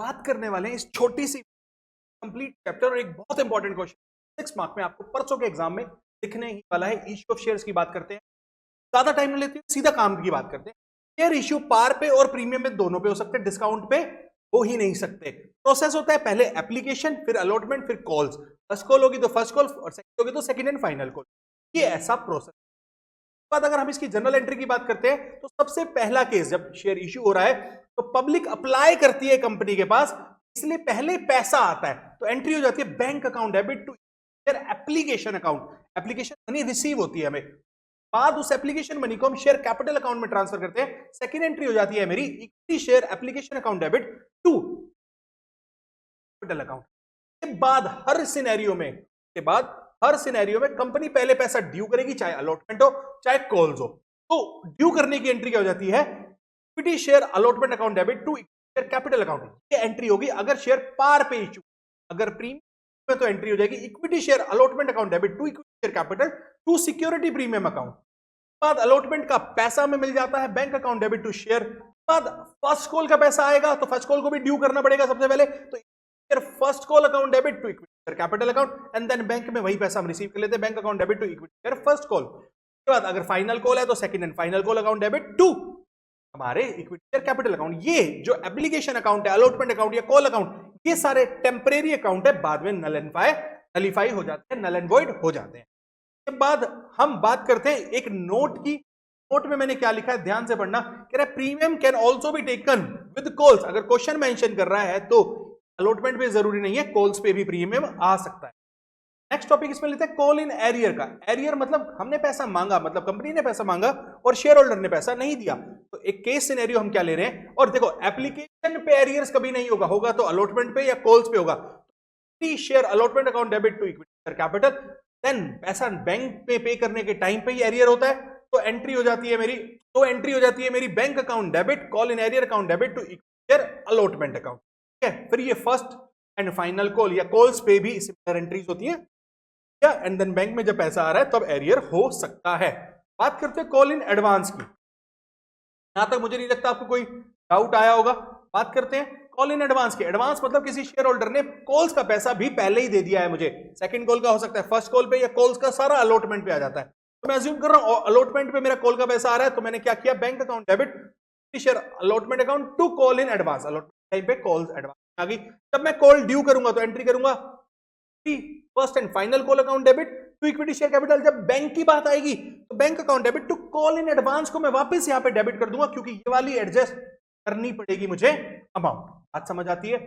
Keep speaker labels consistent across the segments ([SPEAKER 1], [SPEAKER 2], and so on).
[SPEAKER 1] बात करने वाले हैं इस छोटी सी कंप्लीट चैप्टर और एक बहुत इंपॉर्टेंट क्वेश्चन 6 मार्क में आपको परसों के एग्जाम में दिखने ही वाला है। इश्यू ऑफ शेयर्स की बात करते हैं, ज्यादा टाइम नहीं लेते, सीधा काम की बात करते हैं। शेयर इश्यू पार पे और प्रीमियम में दोनों पे हो सकते हैं, डिस्काउंट पे हो ही नहीं सकते। प्रोसेस होता है पहले एप्लीकेशन, फिर अलॉटमेंट, फिर कॉल्स। फर्स्ट कॉल होगी तो फर्स्ट कॉल और सेकंड होगी तो सेकंड एंड फाइनल कॉल। ये ऐसा प्रोसेस। बाद अगर हम इसकी जनरल एंट्री की बात करते हैं तो सबसे पहला केस जब शेयर इश्यू हो रहा है तो पब्लिक अप्लाई करती है कंपनी के पास, इसलिए पहले पैसा आता है तो एंट्री हो जाती है bank account debit to share application account. Application money receive होती है हमें, बाद उस एप्लीकेशन मनी को हम शेयर कैपिटल अकाउंट में ट्रांसफर करते हैं। सेकंड एंट्री हो जाती है मेरी equity share application account debit to capital account. के बाद हर सिनेरियो में कंपनी पहले पैसा ड्यू करेगी, चाहे अलॉटमेंट हो चाहे कॉल्स हो। तो ड्यू करने की एंट्री क्या हो जाती है, equity share allotment account debit to share capital account. ये एंट्री होगी अगर शेयर पार पे इश्यू, अगर प्रीमियम में तो एंट्री हो जाएगी equity share allotment account debit to equity share capital to security premium account. बाद अलॉटमेंट का पैसा में मिल जाता है bank account debit to share. बाद फर्स्ट कॉल का पैसा आएगा तो फर्स्ट कॉल को भी ड्यू करना पड़ेगा सबसे पहले, तो first call account debit to equity share capital account and then bank में वही पैसा हम रिसीव कर लेते हैं, bank account debit to equity share first call. उसके बाद अगर फाइनल कॉल है तो second and final call account debit to हमारे इक्विटी शेयर कैपिटल अकाउंट। ये जो एप्लीकेशन अकाउंट है, अलॉटमेंट अकाउंट या कॉल अकाउंट, ये सारे टेम्परेरी अकाउंट है, बाद में नलिफाई हो जाते हैं, नल एंड वॉइड हो जाते हैं। के बाद हम बात करते हैं एक नोट की। नोट में मैंने क्या लिखा है ध्यान से पढ़ना, कह रहा है premium can also be taken with calls. अगर क्वेश्चन मेंशन कर रहा है तो अलॉटमेंट पे जरूरी नहीं है, कॉल्स पे भी प्रीमियम आ सकता है। नेक्स्ट टॉपिक इसमें लेते हैं कॉल इन एरियर का। एरियर मतलब हमने पैसा मांगा, मतलब कंपनी ने पैसा मांगा और शेयर होल्डर ने पैसा नहीं दिया, तो एक केस सिनेरियो हम क्या ले रहे हैं। और देखो एप्लीकेशन पे एरियर्स कभी नहीं होगा, होगा तो अलॉटमेंट पे या कॉल्स पे होगा। Share allotment account debit to equity share capital, then पैसा बैंक पे पे करने के टाइम पे ही एरियर होता है, तो एंट्री हो जाती है मेरी bank account debit call in arrear account debit to equity share allotment account. फिर ये फर्स्ट एंड फाइनल कॉल या कॉल्स पे भी सिमिलर एंट्रीज होती है, एंड देन बैंक में जब पैसा आ रहा है तब एरियर हो सकता है। बात करते हैं कॉल इन एडवांस की। यहां तक मुझे नहीं लगता आपको कोई डाउट आया होगा। बात करते हैं कॉल इन एडवांस की। एडवांस मतलब किसी शेयर होल्डर ने कॉल्स का पैसा भी पहले ही दे दिया है मुझे, सेकंड कॉल का हो सकता है, फर्स्ट कॉल पे, या कॉल्स का सारा अलॉटमेंट पे आ जाता है। तो मैं अज्यूम कर रहा हूं अलॉटमेंट पे मेरा कॉल का पैसा आ रहा है, तो मैंने क्या किया, bank account debit share allotment account to call in advance. Allotment time पे कॉल्स एडवांस आ गई। जब मैं कॉल ड्यू करूंगा तो एंट्री करूंगा first and final call account debit to equity share capital. जब बैंक की बात आएगी तो bank account debit to call in advance को मैं वापस यहां पे डेबिट कर दूंगा, क्योंकि ये वाली एडजस्ट करनी पड़ेगी मुझे अमाउंट। बात समझ आती है।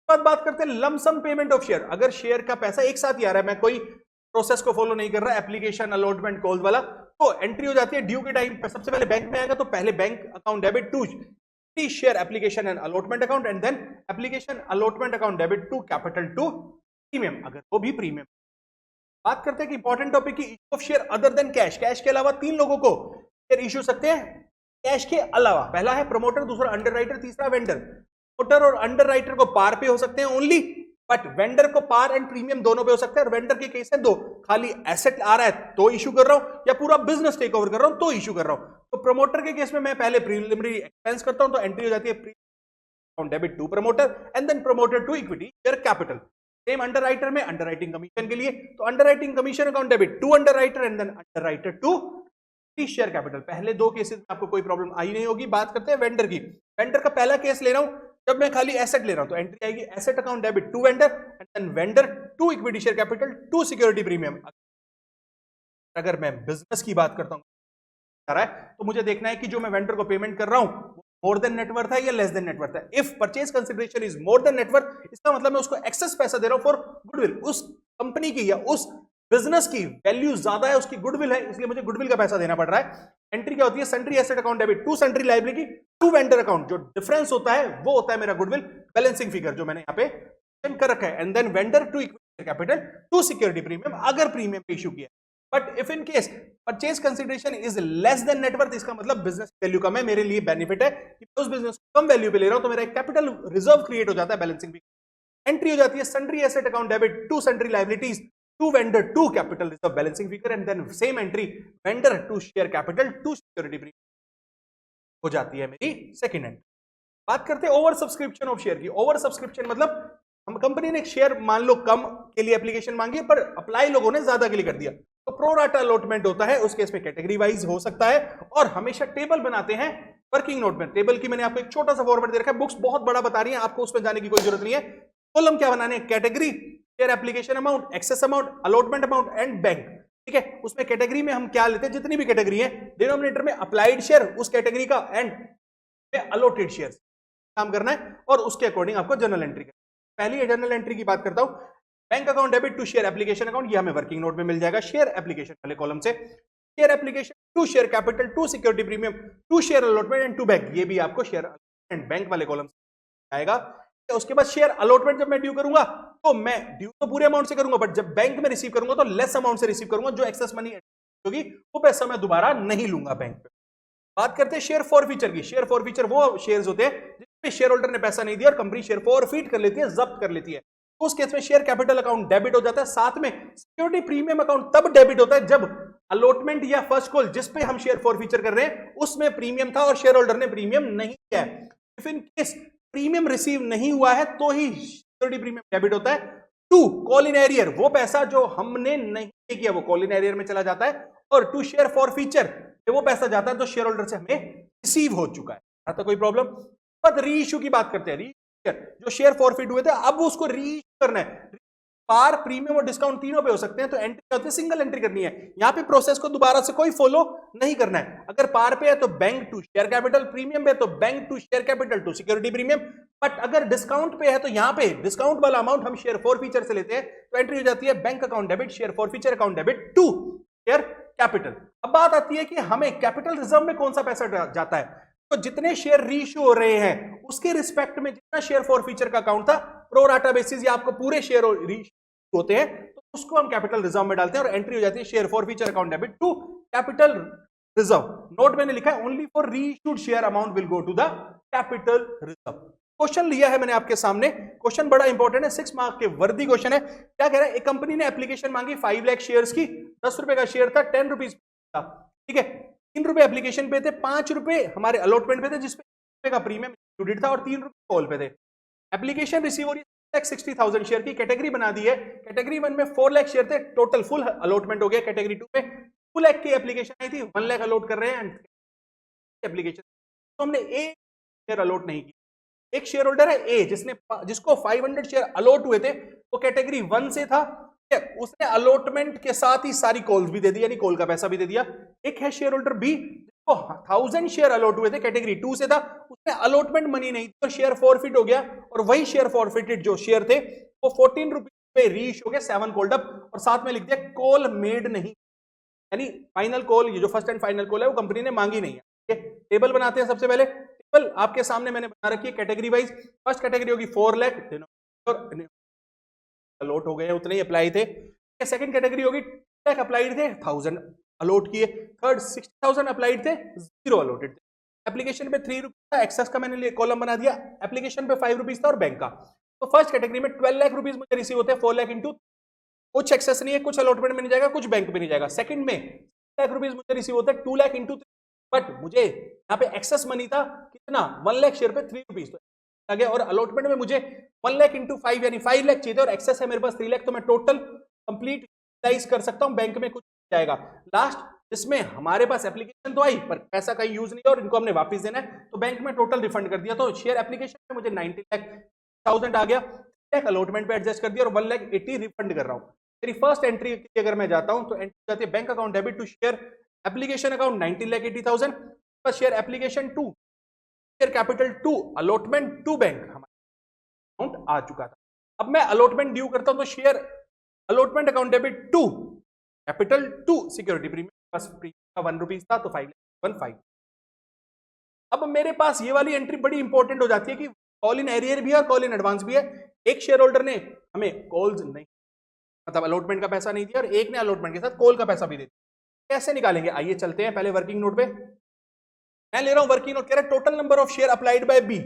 [SPEAKER 1] बात करते हैं लमसम पेमेंट ऑफ शेयर। अगर शेयर का पैसा एक साथ ही आ रहा है, मैं कोई प्रोसेस को फॉलो नहीं कर रहा, एप्लीकेशन अलॉटमेंट कॉल वाला, तो एंट्री हो जाती है ड्यू के टाइम पे। सबसे पहले बैंक में आएगा तो पहले bank account debit to share application and allotment account and then application allotment account debit to capital to premium, अगर वो भी प्रीमियम। बात करते हैं कि इंपॉर्टेंट टॉपिक की issue of share other than cash. Cash के अलावा 3 लोगों को शेयर इश्यू सकते हैं कैश के अलावा। पहला है प्रमोटर, दूसरा अंडरराइटर, तीसरा वेंडर। प्रमोटर और अंडरराइटर को पार पे हो सकते हैं ओनली, बट वेंडर को पार एंड प्रीमियम दोनों पे हो सकता है। और वेंडर के केस है दो, खाली एसेट आ रहा है तो इश्यू कर रहा हूं, या पूरा बिजनेस टेक ओवर कर रहा हूं तो इश्यू कर रहा हूं। तो प्रमोटर के केस में मैं पहले प्रीलिमिनरी एक्सपेंस करता हूं, तो एंट्री हो जाती है account debit to promoter and then promoter to equity share capital. Same underwriter में अंडरराइटिंग कमीशन के लिए, तो underwriting commission account debit to underwriter and then underwriter to share capital. पहले 2 केसेस में आपको कोई प्रॉब्लम आई नहीं होगी। बात करते हैं वेंडर की। वेंडर का पहला केस ले रहा हूं जब मैं खाली एसेट ले रहा हूं, तो एंट्री आएगी asset account debit to vendor and then vendor to equity share capital to security premium. अगर मैं बिजनेस की बात करता हूं तो मुझे देखना है कि जो मैं वेंडर को पेमेंट कर रहा हूं मोर देन नेटवर्थ है या लेस देन नेटवर्थ है। If purchase consideration is more than net worth, इसका मतलब मैं उसको एक्सेस पैसा दे रहा हूं फॉर गुडविल। उस कंपनी की या उस बिजनेस की वैल्यू ज्यादा है, उसकी गुडविल है, इसलिए मुझे गुडविल का पैसा देना पड़ रहा है। एंट्री क्या होती है, sundry asset account debit to sundry liability to vendor account. जो डिफरेंस होता है वो होता है मेरा गुडविल बैलेंसिंग फिगर, जो मैंने यहाँ पे कर रखा है। And then vendor to equity capital to security premium, अगर प्रीमियम पे इशू किया। But if in case purchase consideration is less than net worth, इसका मतलब बिजनेस वैल्यू कम है, मेरे लिए बेनिफिट है कि मैं उस बिजनेस को कम वैल्यू पे ले रहा हूं, तो मेरा एक कैपिटल रिजर्व क्रिएट हो जाता है बैलेंसिंग फिगर। एंट्री हो जाती है sundry asset account debit to sundry liabilities to vendor to capital reserve balancing figure and then same entry vendor to share capital to security premium हो जाती है मेरी सेकंड एंट्री। बात करते हैं ओवर सब्सक्रिप्शन ऑफ शेयर की। Over subscription मतलब हम कंपनी ने एक शेयर मान लो कम के लिए एप्लीकेशन मांगी पर अप्लाई लोगों ने ज्यादा के लिए कर दिया, तो प्रो राटा अलॉटमेंट होता है, उस केस में कैटेगरी वाइज हो सकता है। और हमेशा टेबल बनाते हैं वर्किंग नोट में। टेबल की मैंने आपको एक छोटा सा फॉर्मेट दे रखा है, बुक्स बहुत बड़ा बता रही है, आपको उसमें जाने की कोई जरूरत नहीं है। कॉलम क्या बनाने हैं, category, share application amount, excess amount, allotment amount and bank. ठीक है, उसमें कैटेगरी में हम क्या लेते हैं, जितनी भी कैटेगरी है, डिनोमिनेटर में अप्लाइड शेयर उस कैटेगरी का एंड में अलॉटेड शेयर काम करना है, और उसके अकॉर्डिंग आपको जर्नल एंट्री करना है। पहली जर्नल एंट्री की बात करता हूं, bank account debit to share application account, ये हमें वर्किंग नोट में मिल जाएगा शेयर एप्लीकेशन वाले कॉलम से। Share application to share capital to security premium to share allotment and to bank, ये भी आपको शेयर एंड बैंक वाले कॉलम से आएगा। उसके बाद शेयर अलॉटमेंट जब मैं ड्यू करूंगा तो मैं ड्यू तो पूरे अमाउंट से करूंगा, बट जब बैंक में रिसीव करूंगा तो लेस अमाउंट से रिसीव करूंगा, जो एक्सेस मनी होगी वो पैसा मैं दोबारा नहीं लूंगा बैंक पे। बात करते हैं शेयर फॉरफीचर की। शेयर फॉरफीचर वो शेयर्स होते हैं जिसमें शेयर होल्डर ने पैसा नहीं दिया और कंपनी शेयर फॉरफीट कर लेती है, जब्त कर लेती है, तो उस केस में शेयर कैपिटल अकाउंट डेबिट हो जाता है। साथ में सिक्योरिटी प्रीमियम अकाउंट तब डेबिट होता है जब अलॉटमेंट या फर्स्ट कॉल जिस पे हम शेयर फॉरफीचर कर रहे हैं उसमें प्रीमियम था और शेयर होल्डर ने प्रीमियम नहीं किया है। If in case premium receive नहीं हुआ है तो ही सिक्योरिटी प्रीमियम डेबिट होता है। टू कॉल इन एरियर, वो पैसा जो हमने नहीं किया वो कॉल इन एरियर में चला जाता है। और टू शेयर फॉरफीचर, वो पैसा जाता है तो शेयर होल्डर से हमें रिसीव हो चुका है। आता कोई प्रॉब्लम? बट री इश्यू की बात करते हैं। री जो शेयर फॉरफिट हुए थे अब उसको री इश्यू करना है। पार, प्रीमियम और डिस्काउंट तीनों पे हो सकते हैं, तो एंट्री होती है सिंगल एंट्री करनी है। यहां पे प्रोसेस को दोबारा से कोई फॉलो नहीं करना है। अगर पार पे है तो bank to share capital, premium पे तो bank to share capital to security premium. But अगर डिस्काउंट पे है तो यहां पे डिस्काउंट वाला अमाउंट हम शेयर फॉरफीचर से लेते हैं, तो एंट्री हो जाती है bank account debit share forfeiture account debit to share capital. अब बात आती है कि हमें कैपिटल रिजर्व में कौन सा पैसा जाता है, तो जितने शेयर रीइश्यू हो रहे हैं उसके रिस्पेक्ट में जितना शेयर फॉरफीचर का अकाउंट था प्रो राटा बेसिस या आपको पूरे शेयर होते हैं तो उसको हम कैपिटल रिजर्व में डालते हैं और एंट्री हो जाती है share forfeiture account debit to capital reserve. Note मैंने लिखा है only for reissued share amount will go to the capital reserve. Question लिया है मैंने आपके सामने, क्वेश्चन बड़ा इंपॉर्टेंट है, 6 मार्क के वर्दी क्वेश्चन है। क्या कह रहा है, एक कंपनी ने एप्लीकेशन मांगी 5 लाख शेयर्स की, 10 रुपए का शेयर था, 10 रुपीज था। ठीक है, 3 रुपए एप्लीकेशन पे थे, 5 रुपए हमारे अलॉटमेंट पे थे जिसपे का प्रीमियम इंक्लूडेड था और 3 रुपए कॉल पे थे। एप्लीकेशन रिसीव हो रही है 60,000 शेयर की, कैटेगरी बना दी है। कैटेगरी 1 में 4 लाख शेयर थे, टोटल फुल अलॉटमेंट हो गया। कैटेगरी 2 में 2 लाख की एप्लीकेशन आई थी, 1 लाख अलॉट कर रहे हैं एप्लीकेशन, तो हमने एक शेयर अलॉट नहीं की। एक शेयर होल्डर है ए जिसको 500 शेयर अलॉट हुए थे, वो कैटेगरी 1 से था, उसने अलॉटमेंट के साथ ही सारी कॉल्स भी दे दी, यानी कॉल का पैसा भी दे दिया। एक है शेयर होल्डर बी जिसको 1000 शेयर अलॉट हुए थे, कैटेगरी 2 से था, उसने अलॉटमेंट मनी नहीं थी तो शेयर फॉरफिट हो गया, और वही शेयर फॉरफिटेड जो शेयर थे वो 14 रुपीज पे रीइश हो गया, 7 कॉल्ड अप, और साथ में लिख दिया कॉल मेड नहीं, यानी फाइनल कॉल, ये जो फर्स्ट एंड फाइनल कॉल है वो कंपनी ने मांगी नहीं है। टेबल बनाते हैं सबसे पहले। टेबल आपके सामने मैंने बना रखी है कैटेगरी वाइज। फर्स्ट कैटेगरी होगी 4 लाख अलॉट हो गए, उतने ही अप्लाई थे। सेकंड कैटेगरी होगी 2 लाख अप्लाइड थे, 1000 अलॉट किए। थर्ड 60,000 अप्लाइड थे, 0 अलॉटेड थे। एप्लीकेशन पे 3 रुपीज था, एक्सेस का मैंने कॉलम बना दिया, एप्लीकेशन पे 5 रुपीज था और बैंक का। तो फर्स्ट कैटेगरी में 12 लाख रुपीज मुझे रिसीव होते हैं, 4 लाख इंटू, कुछ एक्सेस नहीं है, कुछ अलॉटमेंट में नहीं जाएगा, कुछ बैंक में नहीं जाएगा। सेकंड में 6 लाख रुपीज मुझे रिसीव होते हैं, 2 लाख इंटू, बट मुझे यहाँ पे एक्सेस मनी था कितना, 1 लाख शेयर पे 3 रुपीज तो आ गया, और अलॉटमेंट में मुझे 1 लाख इंटू 5 यानी 5 लाख चाहिए, और एक्सेस है मेरे पास 3 लाख, तो मैं टोटल कंप्लीट यूटिलाइज कर सकता हूँ, बैंक में कुछ जाएगा। लास्ट जिसमें हमारे पास एप्लीकेशन तो आई पर पैसा कहीं यूज नहीं और इनको हमने वापस देना है, तो बैंक में टोटल रिफंड कर दिया। तो शेयर एप्लीकेशन में मुझे 90,000 आ गया, अलॉटमेंट पे एडजस्ट कर दिया और 1,80,000 रिफंड कर रहा हूँ। मेरी फर्स्ट एंट्री की अगर मैं जाता हूं तो एंट्री जाती है bank account debit to share application account 19,80,000, share application to share capital to allotment to bank, हमारा अकाउंट आ चुका था। अब मैं अलॉटमेंट ड्यू करता हूं तो share allotment account debit to capital to security premium, बस प्रीमियम का 1 रुपीज था तो 5,15,000। अब मेरे पास ये वाली एंट्री बड़ी इंपॉर्टेंट हो जाती है कि कॉल इन एरियर भी है और कॉल इन एडवांस भी है। एक शेयर होल्डर ने हमें कॉल्स नहीं, मतलब अलॉटमेंट का पैसा नहीं दिया, और एक ने अलॉटमेंट के साथ कॉल का पैसा भी दे दिया। कैसे निकालेंगे, आइए चलते हैं पहले वर्किंग नोट पे। मैं ले रहा हूं वर्किंग नोट, कह रहा है total number of share applied by B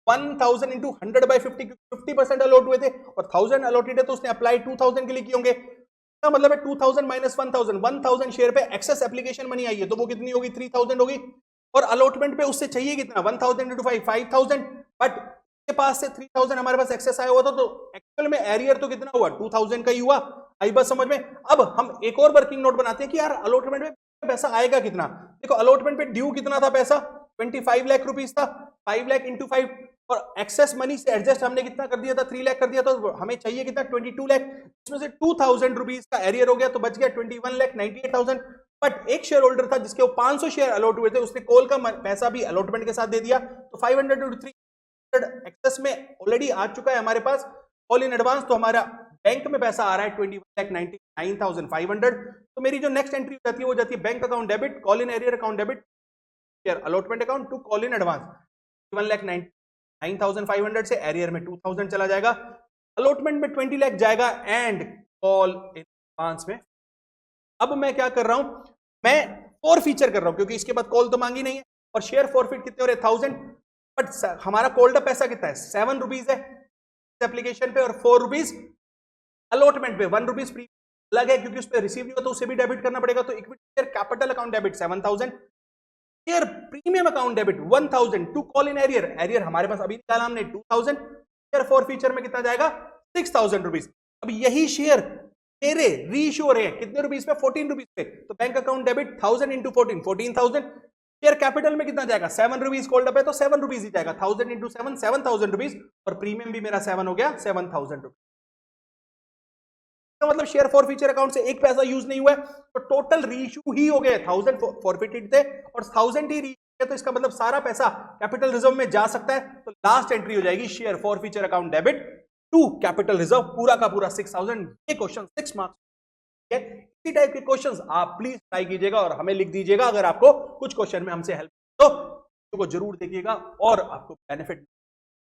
[SPEAKER 1] 1000 into 100 by 50, 50% allot हुए थे और 1000 अलॉटेड है तो उसने अप्लाई 2000 के लिए किए होंगे। इसका मतलब है 2000 माइनस 1000 शेयर पे एक्सेस एप्लीकेशन मनी आई है तो वो कितनी होगी, 3000 होगी। और अलॉटमेंट पे उससे चाहिए कितना 1000 इंटू 5 5000, बट के पास से 3000 हमारे पास एक्सेस आया हुआ था, तो एक्चुअल में एरियर तो कितना हुआ 2000 का ही हुआ। आई बात समझ में। अब हम एक और वर्किंग नोट बनाते हैं कि यार अलॉटमेंट में पैसा आएगा कितना। देखो अलॉटमेंट पे ड्यू कितना था पैसा 25 लाख रुपीस था, 5 लाख इंटू 5, और एक्सेस मनी से एडजस्ट हमने कितना कर दिया था 3 लाख कर दिया था, तो हमें चाहिए कितना 22 लाख, इसमें से 2000 रुपीस का एरियर हो गया तो बच गया 21 लाख 98,000। बट एक शेयर होल्डर था जिसके 500 शेयर अलॉट हुए थे, उसने कॉल का पैसा भी अलॉटमेंट के साथ दे दिया, तो 500 इंटू 300 एक्सेस में ऑलरेडी आ चुका है हमारे पास कॉल इन एडवांस। तो हमारा बैंक में पैसा आ रहा है 21,99,500। तो मेरी जो नेक्स्ट एंट्री जाती है वो जाती है bank account debit, call in arrear account debit, allotment account to call in advance. 21,99,500 से एरियर में 2000 चला जाएगा, अलॉटमेंट में 20 लाख जाएगा एंड कॉल इन एडवांस में। अब मैं क्या कर रहा हूं, मैं फॉर फीचर कर रहा हूं क्योंकि इसके बाद कॉल तो मांगी नहीं है, और शेयर फॉरफिट कितने हो रहे 1000, बट हमारा कॉल्ड अप पैसा कितना है 7 रुपीज है एप्लीकेशन पे, और 4 रुपीज अलॉटमेंट पे, 1 रुपीज प्री अलग है क्योंकि उस पर रिसीव नहीं हुआ तो उसे भी डेबिट करना पड़ेगा। तो equity share capital account debit 7000, share premium account debit 1000 to call in arrear, arrear हमारे पास अभी निकाला हमने 2000, शेयर फॉर फीचर में कितना जाएगा 6000 रुपीज। अब यही शेयर मेरे रीइश्यू हो रहे हैं कितने रुपीस पे 14 रुपीस पे, तो bank account debit 1000 into 14 14,000, share capital में कितना जाएगा 7 रुपीज कॉल्ड अप है तो 7 रुपीज ही जाएगा, 1000 इंटू 7 7000 रुपीज, और प्रीमियम भी मेरा 7 हो गया 7000 रुपीज। मतलब शेयर फॉर फीचर अकाउंट से एक पैसा यूज नहीं हुआ है, तो टोटल रीइश्यू ही हो गए 1000 फॉरफिटेड थे और 1000 ही रीइश्यू, तो इसका मतलब सारा पैसा कैपिटल रिजर्व में जा सकता है। तो लास्ट एंट्री हो जाएगी share forfeiture account debit to capital reserve, पूरा का पूरा 6000। ये क्वेश्चन 6 मार्क्स है। इसी टाइप के क्वेश्चंस आप प्लीज ट्राई कीजिएगा और हमें लिख दीजिएगा अगर आपको कुछ क्वेश्चन में हमसे हेल्प तो जरूर देखिएगा और आपको बेनिफिट